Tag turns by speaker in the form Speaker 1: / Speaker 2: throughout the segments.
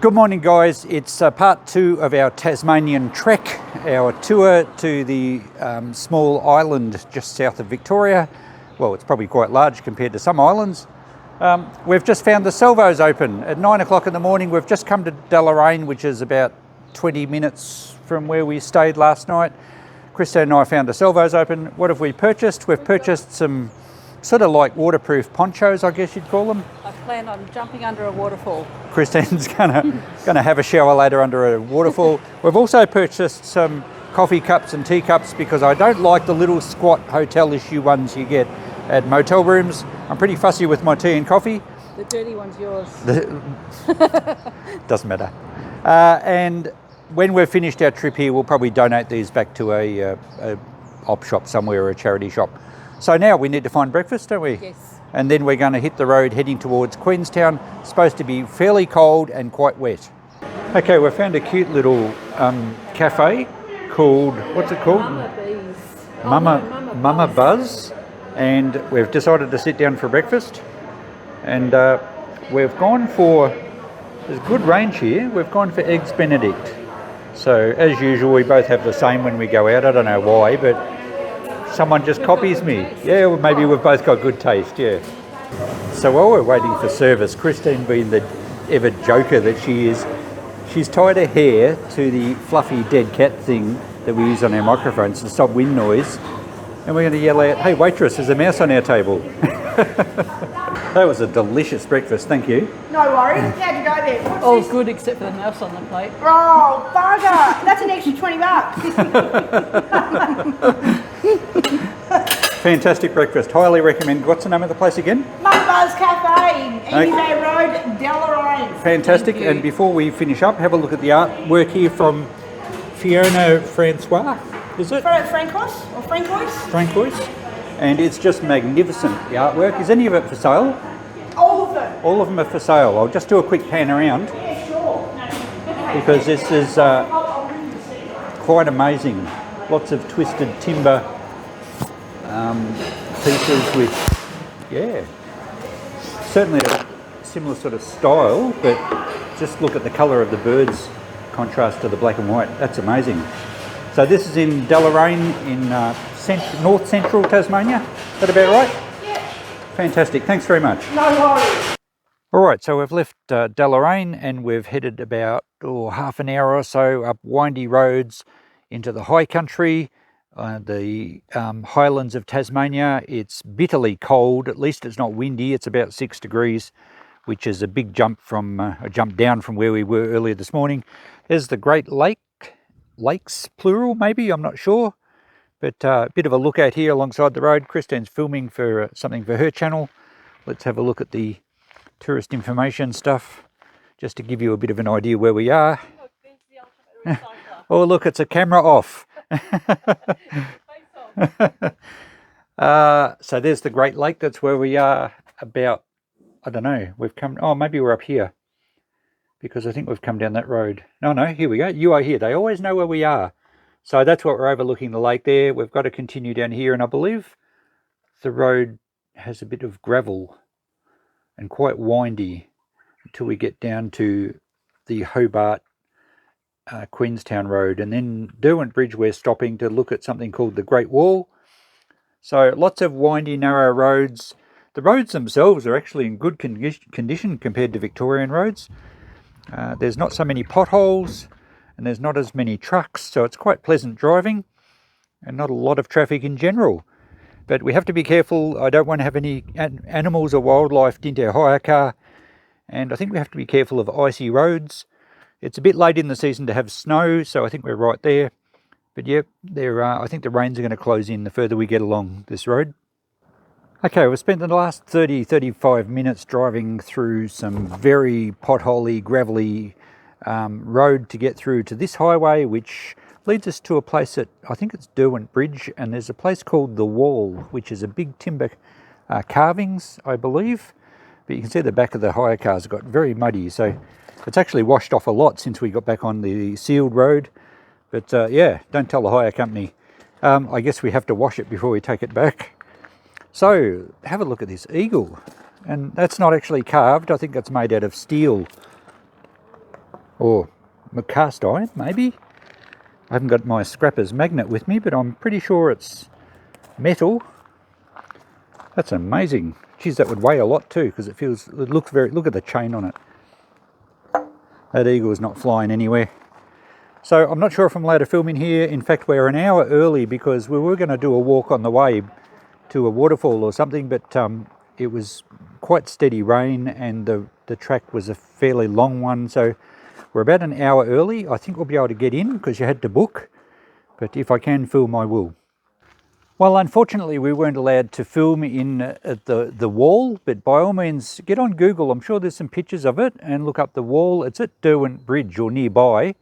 Speaker 1: Good morning, guys. It's part 2 of our Tasmanian trek, our tour to the small island just south of Victoria. Well, it's probably quite large compared to some islands. We've just found the salvos open at 9 o'clock in the morning. We've just come to Deloraine, which is about 20 minutes from where we stayed last night. Krista and I found the salvos open. What have we purchased? We've purchased some sort of like waterproof ponchos, I guess you'd call them.
Speaker 2: I plan on jumping under a waterfall.
Speaker 1: Christine's gonna have a shower later under a waterfall. We've also purchased some coffee cups and teacups because I don't like the little squat hotel issue ones you get at motel rooms. I'm pretty fussy with my tea and coffee.
Speaker 2: The dirty one's yours.
Speaker 1: Doesn't matter. And when we've finished our trip here, we'll probably donate these back to a op shop somewhere or a charity shop. So now we need to find breakfast, don't we?
Speaker 2: Yes.
Speaker 1: And then we're going to hit the road heading towards Queenstown. It's supposed to be fairly cold and quite wet. Okay, we found a cute little cafe called, what's it called?
Speaker 2: Mama Bees.
Speaker 1: Mama Buzz. And we've decided to sit down for breakfast. And we've gone for, there's good range here, we've gone for Eggs Benedict. So as usual, we both have the same when we go out. I don't know why, but someone just copies me. Yeah, well, maybe we've both got good taste, yeah. So while we're waiting for service, Christine, being the ever joker that she is, she's tied her hair to the fluffy dead cat thing that we use on our microphones to stop wind noise. And we're going to yell out, "Hey waitress, there's a mouse on our table." That was a delicious breakfast, thank you.
Speaker 3: No worries. How'd you go there? What's
Speaker 2: All
Speaker 3: this?
Speaker 2: good except for the mouse on the plate.
Speaker 3: Oh, bugger. That's an extra $20.
Speaker 1: Fantastic breakfast, highly recommend. What's the name of the place again?
Speaker 3: Mama Buzz Cafe, Amy Bay Road, Deloraine.
Speaker 1: Fantastic, and before we finish up, have a look at the artwork here from Fiona Francois, is it?
Speaker 3: Frankos or Francois?
Speaker 1: Francois. And it's just magnificent, the artwork. Is any of it for sale?
Speaker 3: All of them.
Speaker 1: All of them are for sale. I'll just do a quick pan around
Speaker 3: Yeah, sure.
Speaker 1: because this is quite amazing. Lots of twisted timber pieces with, yeah, certainly a similar sort of style, but just look at the colour of the birds contrast to the black and white. That's amazing. So this is in Deloraine in north central Tasmania. Is that about right?
Speaker 3: Yeah.
Speaker 1: Fantastic. Thanks very much.
Speaker 3: No worries.
Speaker 1: All right, so we've left Deloraine and we've headed about half an hour or so up windy roads into the high country, the highlands of Tasmania. It's bitterly cold. At least it's not windy. It's about 6 degrees, which is a big jump from a jump down from where we were earlier this morning. There's the Great Lakes, plural maybe, I'm not sure. But a bit of a look out here alongside the road. Christine's filming for something for her channel. Let's have a look at the tourist information stuff, just to give you a bit of an idea where we are.
Speaker 2: Look, there's the ultimate recycler.
Speaker 1: Oh look, it's a camera off. So there's the Great Lake. That's where we are about, I don't know, we've come, oh maybe we're up here, because I think we've come down that road. No, here we go. You are here. They always know where we are. So that's what we're overlooking, the lake there. We've got to continue down here, and I believe the road has a bit of gravel and quite windy until we get down to the Hobart Queenstown road. And then Derwent Bridge we're stopping to look at something called the Great Wall. So lots of windy, narrow roads. The roads themselves are actually in good condition compared to Victorian roads. There's not so many potholes, and there's not as many trucks, so it's quite pleasant driving and not a lot of traffic in general. But we have to be careful. I don't want to have any animals or wildlife into our hire car, and I think we have to be careful of icy roads. It's a bit late in the season to have snow, so I think we're right there. But yep, I think the rains are going to close in the further we get along this road. Okay, we've spent the last 30-35 minutes driving through some very potholey, gravelly road to get through to this highway, which leads us to a place at, I think it's Derwent Bridge, and there's a place called The Wall, which is a big timber carvings, I believe. But you can see the back of the hire cars got very muddy, so it's actually washed off a lot since we got back on the sealed road. But yeah, don't tell the hire company. I guess we have to wash it before we take it back. So have a look at this eagle. And that's not actually carved. I think that's made out of steel. or cast iron maybe. I haven't got my scrapper's magnet with me, but I'm pretty sure it's metal. That's amazing. Geez, that would weigh a lot too, because it looks very, look at the chain on it. That eagle is not flying anywhere. So I'm not sure if I'm allowed to film in here. In fact, we're an hour early because we were going to do a walk on the way to a waterfall or something, but it was quite steady rain and the track was a fairly long one. So we're about an hour early. I think we'll be able to get in because you had to book, but if I can film, I will. Well, unfortunately, we weren't allowed to film in at the wall, but by all means, get on Google. I'm sure there's some pictures of it, and look up the wall. It's at Derwent Bridge or nearby,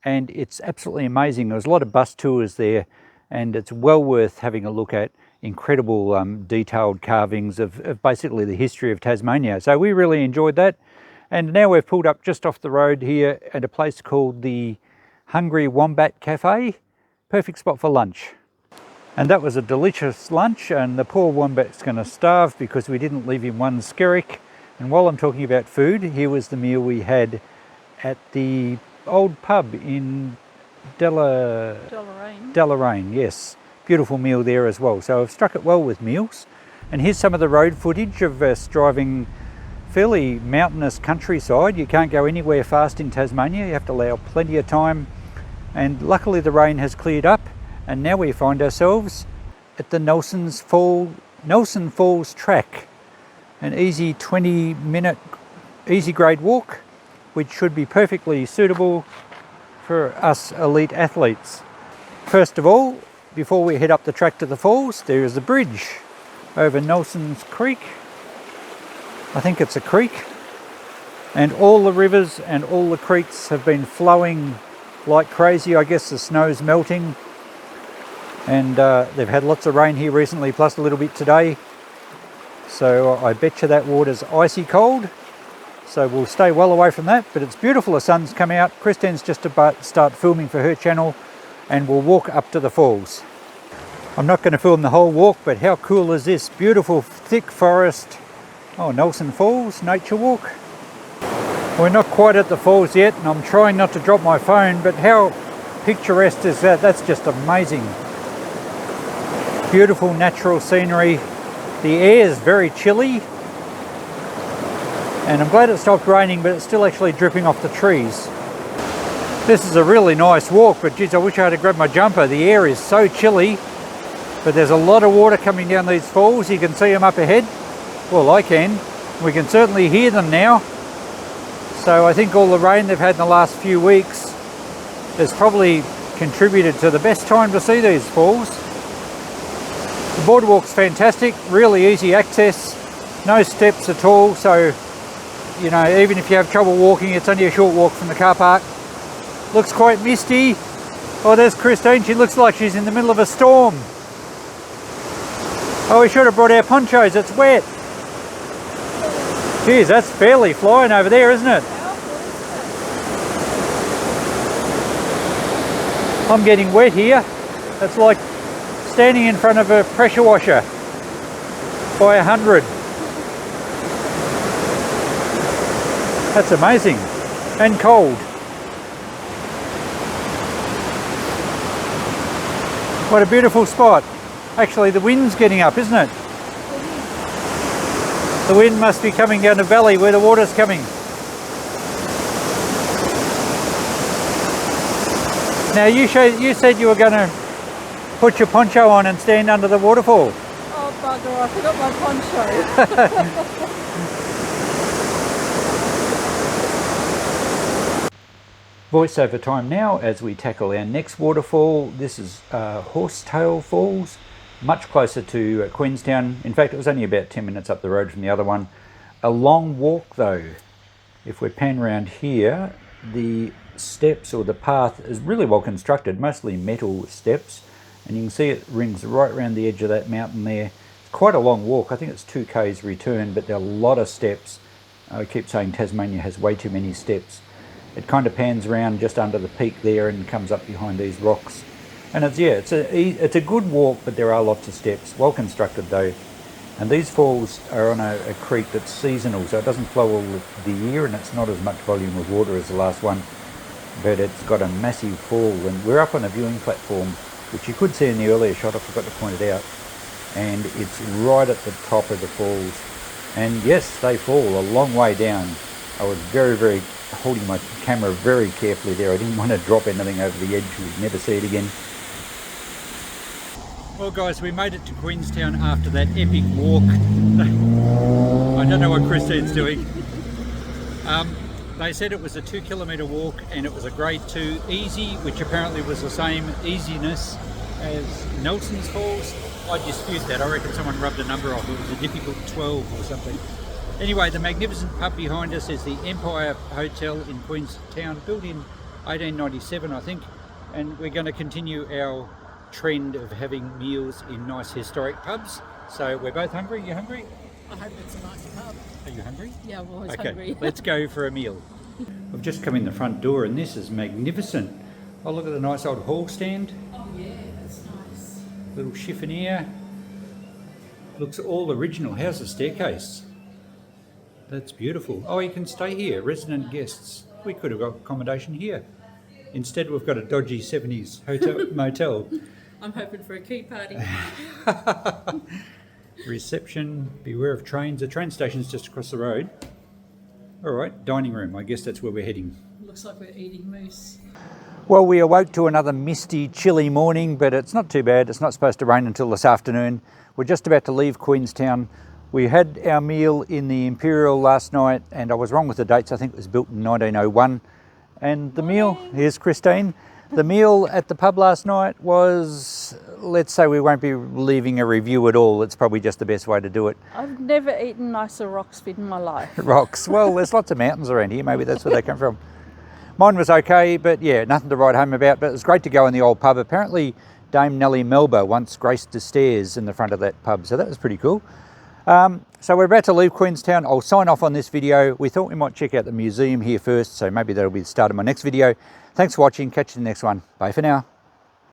Speaker 1: and it's absolutely amazing. There's a lot of bus tours there, and it's well worth having a look at. Incredible detailed carvings of basically the history of Tasmania. So we really enjoyed that. And now we've pulled up just off the road here at a place called the Hungry Wombat Cafe. Perfect spot for lunch. And that was a delicious lunch, and the poor wombat's going to starve because we didn't leave him one skerrick. And while I'm talking about food, here was the meal we had at the old pub in Deloraine, yes. Beautiful meal there as well. So I've struck it well with meals. And here's some of the road footage of us driving fairly mountainous countryside. You can't go anywhere fast in Tasmania. You have to allow plenty of time. And luckily the rain has cleared up. And now we find ourselves at the Nelson Falls track. An easy 20-minute easy grade walk, which should be perfectly suitable for us elite athletes. First of all, before we head up the track to the falls, there is a bridge over Nelson's Creek. I think it's a creek. And all the rivers and all the creeks have been flowing like crazy. I guess the snow's melting. And they've had lots of rain here recently, plus a little bit today. So I bet you that water's icy cold. So we'll stay well away from that, but it's beautiful. The sun's come out. Christine's just about to start filming for her channel, and we'll walk up to the falls. I'm not going to film the whole walk, but how cool is this? Beautiful thick forest. Oh, Nelson Falls, nature walk. We're not quite at the falls yet, and I'm trying not to drop my phone, but how picturesque is that? That's just amazing. Beautiful natural scenery. The air is very chilly, and I'm glad it stopped raining, but it's still actually dripping off the trees. This is a really nice walk, but geez, I wish I had grabbed my jumper. The air is so chilly, but there's a lot of water coming down these falls. You can see them up ahead. Well, I can. We can certainly hear them now. So I think all the rain they've had in the last few weeks has probably contributed to the best time to see these falls. The boardwalk's fantastic, really easy access, no steps at all, so you know, even if you have trouble walking, it's only a short walk from the car park. Looks quite misty. Oh, there's Christine, she looks like she's in the middle of a storm. Oh, we should have brought our ponchos, it's wet. Geez, that's fairly flying over there, isn't it? I'm getting wet here. It's like standing in front of a pressure washer by 100. That's amazing. And cold. What a beautiful spot. Actually, the wind's getting up, isn't it? The wind must be coming down the valley where the water's coming. Now you said you were going to put your poncho on and stand under the waterfall.
Speaker 2: Oh bugger, I forgot my poncho.
Speaker 1: Voiceover time now as we tackle our next waterfall. This is Horsetail Falls, much closer to Queenstown. In fact, it was only about 10 minutes up the road from the other one. A long walk though. If we pan around here, the steps or the path is really well constructed, mostly metal steps, and you can see it rings right around the edge of that mountain there. It's quite a long walk. I think it's 2 k's return, but there are a lot of steps. I keep saying Tasmania has way too many steps. It kind of pans around just under the peak there and comes up behind these rocks. And it's a good walk, but there are lots of steps. Well constructed though. And these falls are on a creek that's seasonal, so it doesn't flow all of the year, and it's not as much volume of water as the last one. but it's got a massive fall, and we're up on a viewing platform, which you could see in the earlier shot. I forgot to point it out, and it's right at the top of the falls. And yes, they fall a long way down. I was very holding my camera very carefully there. I didn't want to drop anything over the edge. We'd never see it again. Well guys, we made it to Queenstown after that epic walk. I don't know what Christine's doing. They said it was a 2-kilometre walk and it was a grade 2 easy, which apparently was the same easiness as Nelson's Falls. I dispute that. I reckon someone rubbed a number off. It was a difficult 12 or something. Anyway, the magnificent pub behind us is the Empire Hotel in Queenstown, built in 1897 I think, and we're going to continue our trend of having meals in nice historic pubs. So we're both hungry. You hungry?
Speaker 2: I hope it's a nice pub.
Speaker 1: Are you hungry?
Speaker 2: Yeah, I'm always
Speaker 1: Okay,
Speaker 2: hungry.
Speaker 1: let's go for a meal. We've just come in the front door and this is magnificent. Oh, look at the nice old hall stand.
Speaker 2: Oh yeah, that's nice.
Speaker 1: Little chiffonier. Looks all original. How's the staircase? That's beautiful. Oh, you can stay here, resident guests. We could have got accommodation here. Instead, we've got a dodgy 70s hotel motel.
Speaker 2: I'm hoping for a key party.
Speaker 1: Reception, beware of trains. The train station's just across the road. All right, dining room. I guess that's where we're heading.
Speaker 2: Looks like we're eating moose.
Speaker 1: Well, we awoke to another misty, chilly morning, but it's not too bad. It's not supposed to rain until this afternoon. We're just about to leave Queenstown. We had our meal in the Imperial last night, and I was wrong with the dates. I think it was built in 1901. And the meal, here's Christine. The meal at the pub last night was, let's say we won't be leaving a review at all. It's probably just the best way to do it.
Speaker 2: I've never eaten nicer rocks in my life.
Speaker 1: Rocks. Well, there's lots of mountains around here. Maybe that's where they come from. Mine was okay, but yeah, nothing to write home about. But it was great to go in the old pub. Apparently, Dame Nellie Melba once graced the stairs in the front of that pub, so that was pretty cool. So we're about to leave Queenstown. I'll sign off on this video. We thought we might check out the museum here first, so maybe that'll be the start of my next video. Thanks for watching. Catch you in the next one. Bye for now.